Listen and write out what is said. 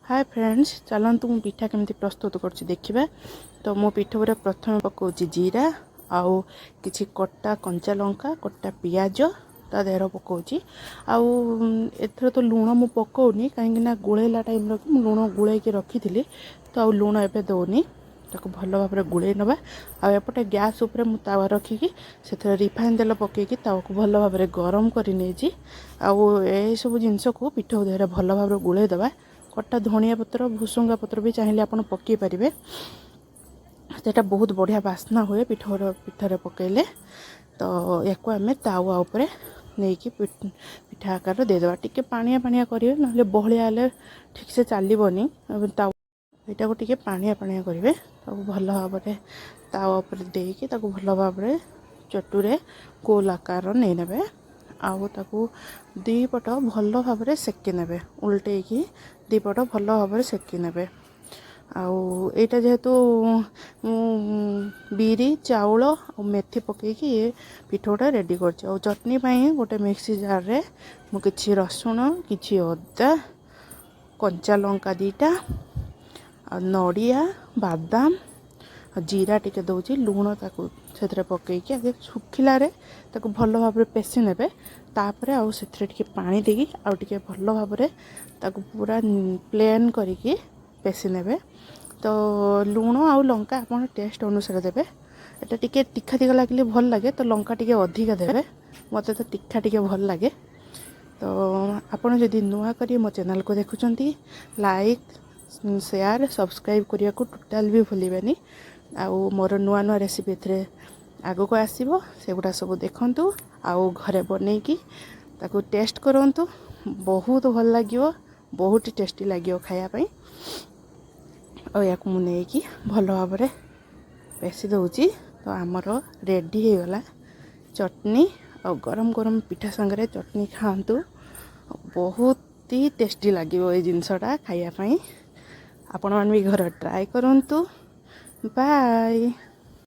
Hi friends, चलतु मु पिठा केमती प्रस्तुत कर देखा। तो मो पिठा पूरा प्रथम पकाउची जीरा आउ किछि कट्टा कंचा लंका कट्टा पियाज ता देहर पकाउची। आउ एथर तो लुण मु पकाउनी कहीं गुड़ेला टाइम रखी मु लुण गुड़े रखी थी। तो आउ लुण एबे दौनी ताको भल भाव गुड़े नवा। आउपटे गैस उपरे मु तावा रखिकी से रिफाइन तेल पकईकी तावा भल भाव गरम कर आउ ए सब जिनस को पिठा देहरे भल भाव गुड़े दबा। कटा धनिया पत्र भुसुंगा पत्र भी चाहिए आप पकई पारे। सेटा बहुत बढ़िया बास्ना हुए पिठारे पकईले। तो या आम तावा उपरे नहीं कि पिठा आकार देदेबा। टिके पानिया पानिया करेंगे ना बहलिया हेल्ले ठीक से चलबनी। यहाँ को टिके पानिया पानिया करेंगे तो भल भाव तावा उपर देकी भल भाव चटुरे गोल आकार नहीं नेबे। आउ ताकू दी पट भल भाव सेकी नेबे उल्टे की दी पट भल भाव सेकी नेबे। आउ एटा जेहेतु बिरी चाउल और मेथी पकईकी ये पिठोटा रेडी कर। चटनी पाई गोटे मिक्सी जार रे मु किछि रसुण किछि अदा कंचा लंका दीटा नड़िया बादाम जीरा टिके दौची लुण ताकू से पकईकी आगे सुखिला ताकू भल भाव पेसी नेबे। तापरे आउ से पानी देकी आउ टिके भल भाव ताकू पूरा प्लेन करिकी पेसी नेबे। तो लुण आउ लंका आपन टेस्ट अनुसार देबे। एटा टिके तीखा तीखा लागले भल लागे तो लंका टिके अधिका देबे। मते तो तीखा टिके भल लागे। तो आपन जदि नुआ करी मो चैनल को देखुचंती लाइक शेयर सब्सक्राइब करिया को टोटल भी भूलिबेनी। आउ मोर नुआ नुआ रेसिपी थे आगो को आसीबो सेगुडा सब देखंतु आउ घरे बनेकी ताकू टेस्ट करंतु। बहुत भल लागियो बहुत टेस्टी लागियो खाया पई। और या को मुने की भल भाव पेसी दउची। तो आमर रेडी हो गला चटनी और गरम गरम पिठा संगे चटनी खातु बहुत ही टेस्टी लगे ये जिनसटा खाया पई। आपण मान भी घर ट्राए करंतु। बाय।